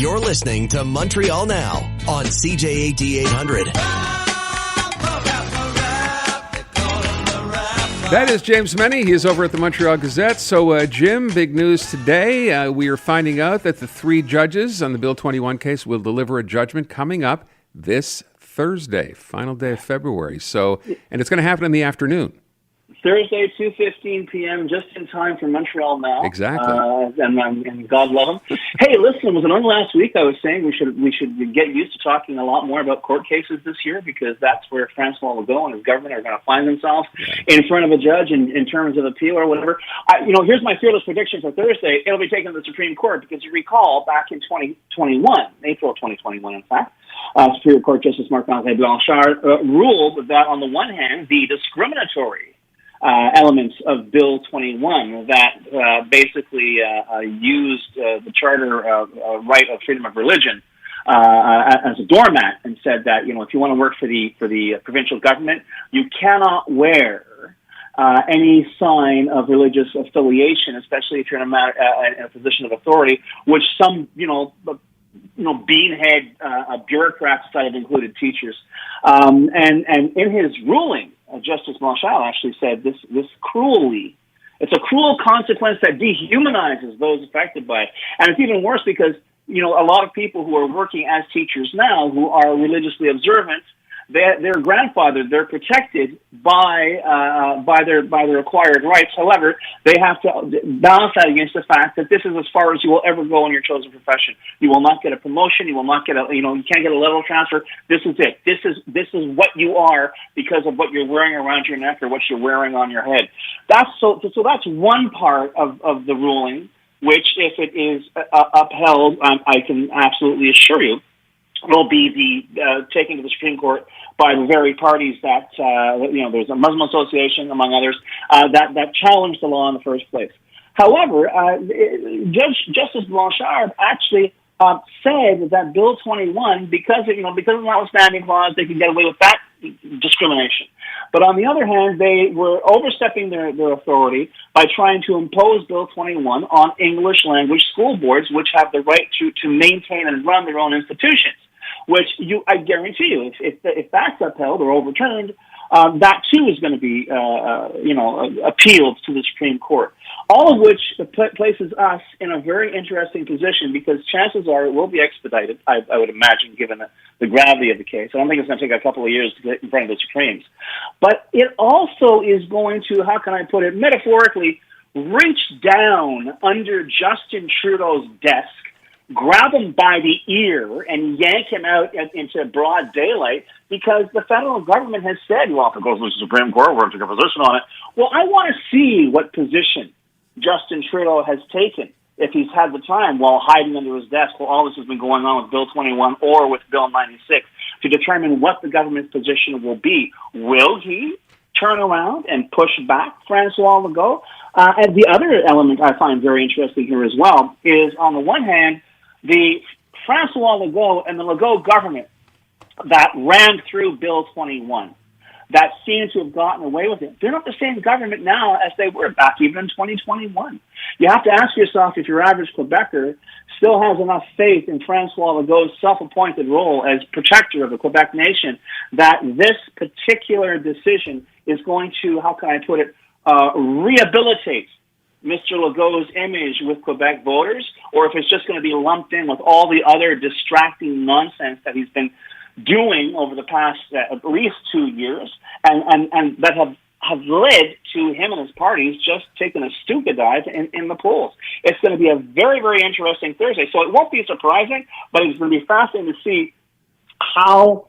You're listening to Montreal Now on CJAD 800. That is James MENNIE. He is over at the Montreal Gazette. So, Jim, big news today. We are finding out that the 3 judges on the Bill 21 case will deliver a judgment coming up this Thursday, final day of February. So, and it's going to happen in the afternoon. Thursday, 2:15 p.m., just in time for Montreal Now. Exactly. And God love them. Hey, listen, was it on last week I was saying we should get used to talking a lot more about court cases this year, because that's where Francois Legault and his government are going to find themselves in front of a judge in terms of appeal or whatever. Here's my fearless prediction for Thursday. It'll be taken to the Supreme Court, because you recall back in 2021, April of 2021, in fact, Superior Court Justice Marc-André Blanchard ruled that, on the one hand, the discriminatory elements of Bill 21 that basically used the charter right of freedom of religion as a doormat, and said that, if you want to work for the provincial government, you cannot wear any sign of religious affiliation, especially if you're in a position of authority, which some beanhead bureaucrats cited included teachers. And in his ruling, Justice Blanchard actually said it's a cruel consequence that dehumanizes those affected by it. And it's even worse because, a lot of people who are working as teachers now, who are religiously observant, they're grandfathered, they're protected by their acquired rights. However, they have to balance that against the fact that this is as far as you will ever go in your chosen profession. You will not get a promotion. You will not get you can't get a level transfer. This is it. This is what you are because of what you're wearing around your neck or what you're wearing on your head. So that's one part of the ruling, which, if it is upheld, I can absolutely assure you, will be taken to the Supreme Court by the very parties that, there's a Muslim Association, among others, that challenged the law in the first place. However, Justice Blanchard actually said that Bill 21, because of the notwithstanding clause, they could get away with that discrimination. But on the other hand, they were overstepping their authority by trying to impose Bill 21 on English language school boards, which have the right to maintain and run their own institutions. Which I guarantee you, if that's upheld or overturned, that too is going to be, appealed to the Supreme Court. All of which places us in a very interesting position, because chances are it will be expedited, I would imagine, given the gravity of the case. I don't think it's going to take a couple of years to get in front of the Supremes. But it also is going to, how can I put it, metaphorically, reach down under Justin Trudeau's desk, grab him by the ear and yank him out into broad daylight, because the federal government has said, well, if it goes to the Supreme Court, we're going to take a position on it. Well, I want to see what position Justin Trudeau has taken, if he's had the time while hiding under his desk while all this has been going on with Bill 21 or with Bill 96, to determine what the government's position will be. Will he turn around and push back Francois Legault? And the other element I find very interesting here as well is, on the one hand, the Francois Legault and the Legault government that ran through Bill 21, that seem to have gotten away with it, they're not the same government now as they were back even in 2021. You have to ask yourself if your average Quebecer still has enough faith in Francois Legault's self-appointed role as protector of the Quebec nation, that this particular decision is going to, how can I put it, rehabilitate Mr. Legault's image with Quebec voters, or if it's just going to be lumped in with all the other distracting nonsense that he's been doing over the past at least 2 years, and that have led to him and his parties just taking a stupid dive in the polls. It's going to be a very, very interesting Thursday. So it won't be surprising, but it's going to be fascinating to see how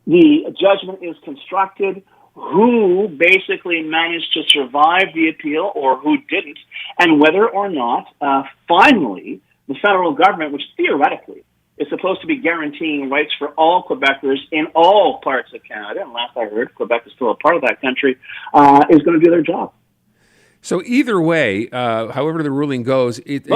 the judgment is constructed, who basically managed to survive the appeal or who didn't, and whether or not, finally, the federal government, which theoretically is supposed to be guaranteeing rights for all Quebecers in all parts of Canada, and last I heard, Quebec is still a part of that country, is going to do their job. So either way, however the ruling goes, it's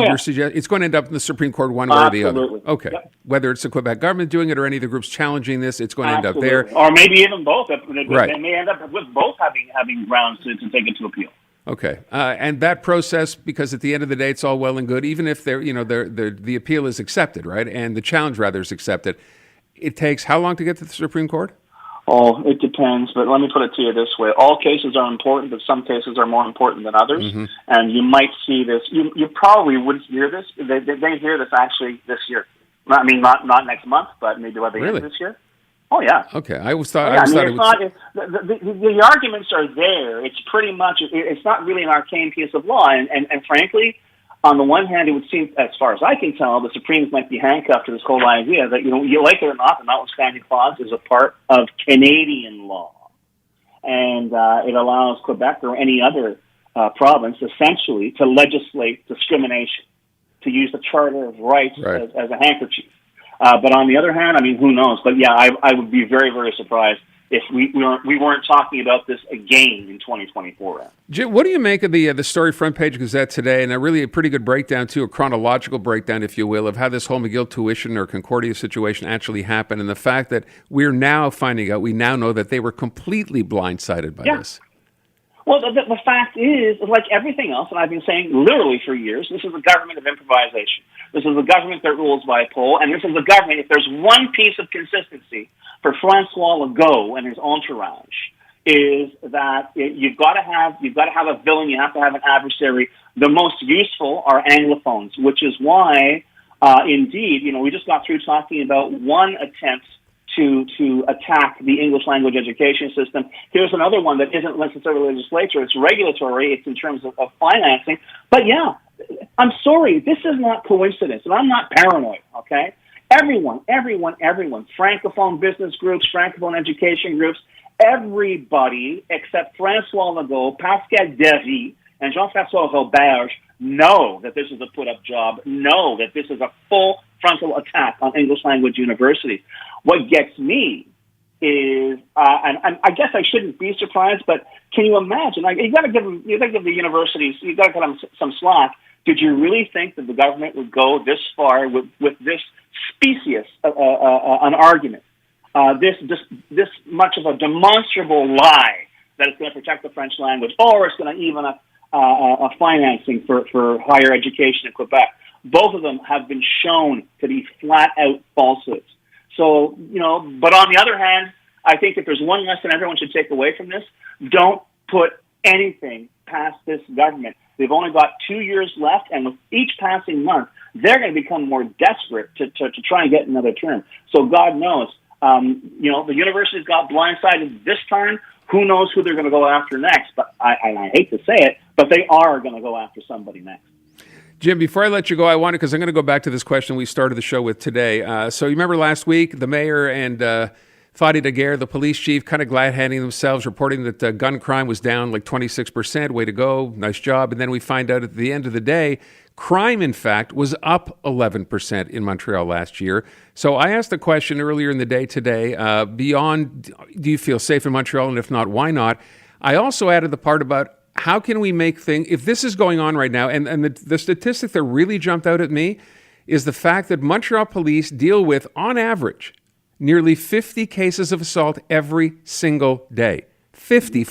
going to end up in the Supreme Court one way or the other. Okay. Yep. Whether it's the Quebec government doing it or any of the groups challenging this, it's going to end up there. Or maybe even both. Right. They may end up with both having grounds to take it to appeal. Okay, and that process, because at the end of the day, it's all well and good. Even if the appeal is accepted, right, and the challenge rather is accepted, it takes how long to get to the Supreme Court? Oh, it depends, but let me put it to you this way. All cases are important, but some cases are more important than others. Mm-hmm. And you might see this. You probably wouldn't hear this. They hear this actually this year. I mean, not next month, but maybe by the end of this year. Oh, yeah. Okay. I always thought the arguments are there. It's pretty much, it's not really an arcane piece of law. And frankly, on the one hand, it would seem, as far as I can tell, the Supremes might be handcuffed to this whole idea that, you like it or not, the notwithstanding clause is a part of Canadian law. And it allows Quebec or any other province, essentially, to legislate discrimination, to use the Charter of Rights as a handkerchief. But on the other hand, I mean, who knows? But yeah, I would be very, very surprised if we weren't talking about this again in 2024. Jim, what do you make of the story front page Gazette today, and a pretty good breakdown, too, a chronological breakdown, if you will, of how this whole McGill tuition or Concordia situation actually happened, and the fact that we're now finding out, we now know that they were completely blindsided by this? Well, the fact is, like everything else, and I've been saying literally for years, this is a government of improvisation. This is a government that rules by poll, and this is a government, if there's one piece of consistency for Francois Legault and his entourage, is that you've got to have a villain, you have to have an adversary. The most useful are Anglophones, which is why, indeed, we just got through talking about one attempt to attack the English language education system. Here's another one that isn't necessarily legislature, it's regulatory, it's in terms of financing. But yeah, I'm sorry, this is not coincidence, and I'm not paranoid, okay? Everyone, Francophone business groups, Francophone education groups, everybody except Francois Legault, Pascal Derry, and Jean-François Roberge know that this is a put-up job, know that this is a full frontal attack on English language universities. What gets me is, and I guess I shouldn't be surprised, but can you imagine? You got to give the universities, you got to give them some slack. Did you really think that the government would go this far with this specious an argument, this much of a demonstrable lie that it's going to protect the French language, or it's going to even a financing for higher education in Quebec? Both of them have been shown to be flat-out falsehoods. So, but on the other hand, I think if there's one lesson everyone should take away from this, don't put anything past this government. They've only got 2 years left, and with each passing month, they're going to become more desperate to try and get another term. So God knows, the university's got blindsided this time. Who knows who they're going to go after next? But I hate to say it, but they are going to go after somebody next. Jim, before I let you go, because I'm going to go back to this question we started the show with today. So you remember last week, the mayor and Fadi Daguerre, the police chief, kind of glad-handing themselves, reporting that gun crime was down like 26%. Way to go. Nice job. And then we find out at the end of the day, crime, in fact, was up 11% in Montreal last year. So I asked a question earlier in the day today, beyond do you feel safe in Montreal, and if not, why not? I also added the part about how can we make things, if this is going on right now, and the statistic that really jumped out at me is the fact that Montreal police deal with, on average, nearly 50 cases of assault every single day. 50.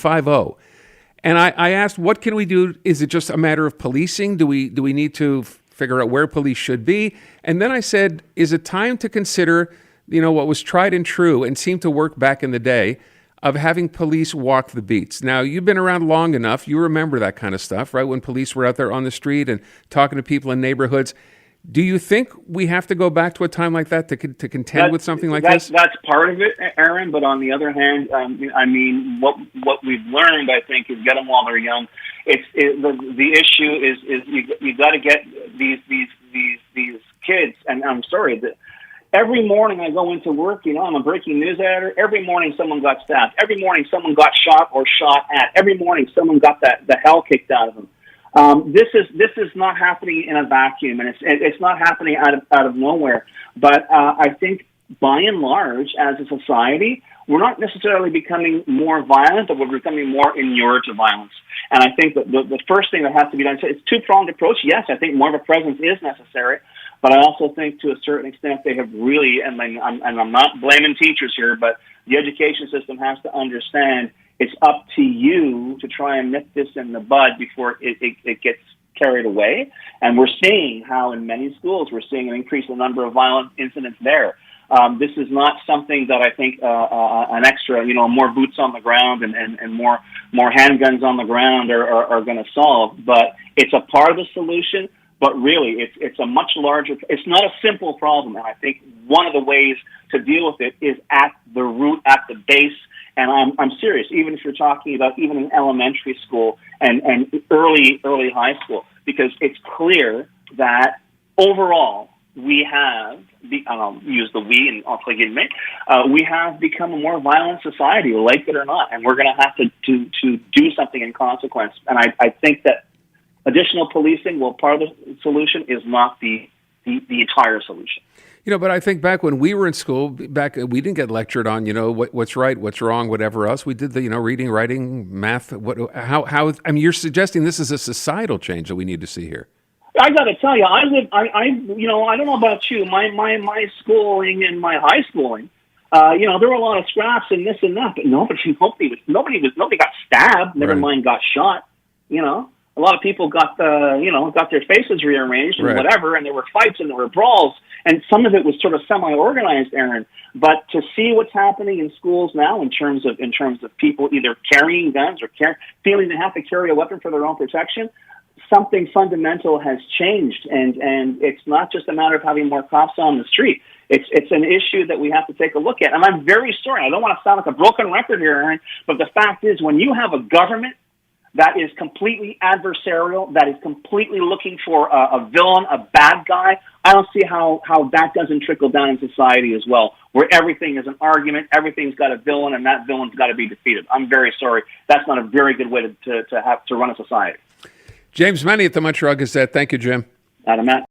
And I asked, what can we do? Is it just a matter of policing? Do we need to figure out where police should be? And then I said, is it time to consider, what was tried and true and seemed to work back in the day, of having police walk the beats? Now, you've been around long enough. You remember that kind of stuff, right? When police were out there on the street and talking to people in neighborhoods. Do you think we have to go back to a time like that to contend with something like this? That's part of it, Aaron. But on the other hand, what we've learned, I think, is get them while they're young. The issue is you got to get these kids. And I'm sorry that. Every morning I go into work, I'm a breaking news editor. Every morning someone got stabbed. Every morning someone got shot or shot at. Every morning someone got the hell kicked out of them. This is not happening in a vacuum, and it's not happening out of nowhere. But I think by and large, as a society, we're not necessarily becoming more violent, but we're becoming more inured to violence. And I think that the first thing that has to be done, so it's a two-pronged approach. Yes, I think more of a presence is necessary. But I also think to a certain extent they have really, and I'm not blaming teachers here, but the education system has to understand It's up to you to try and nip this in the bud before it gets carried away. And we're seeing how in many schools we're seeing an increase in the number of violent incidents there. This is not something that I think an extra, more boots on the ground and more handguns on the ground are going to solve. But it's a part of the solution. But really, it's a much larger. It's not a simple problem, and I think one of the ways to deal with it is at the root, at the base. And I'm serious. Even if you're talking about even in elementary school and early high school, because it's clear that overall we have, I'll use the we and I'll plug in me, we have become a more violent society, like it or not, and we're going to have to do something in consequence. And I think that additional policing, well, part of the solution is not the entire solution. But I think back when we were in school, we didn't get lectured on, what's right, what's wrong, whatever else. We did the, reading, writing, math. You're suggesting this is a societal change that we need to see here. I got to tell you, I don't know about you. My schooling and my high schooling, there were a lot of scraps and this and that, but nobody got stabbed. Never mind got shot. A lot of people got their faces rearranged and whatever, and there were fights and there were brawls, and some of it was sort of semi-organized, Aaron. But to see what's happening in schools now in terms of people either carrying guns or feeling they have to carry a weapon for their own protection, something fundamental has changed, and it's not just a matter of having more cops on the street. It's an issue that we have to take a look at. And I'm very sorry, I don't want to sound like a broken record here, Aaron, but the fact is when you have a government that is completely adversarial, that is completely looking for a villain, a bad guy, I don't see how that doesn't trickle down in society as well, where everything is an argument, everything's got a villain, and that villain's got to be defeated. I'm very sorry. That's not a very good way to run a society. James MENNIE at the Montreal Gazette. Thank you, Jim. Matt.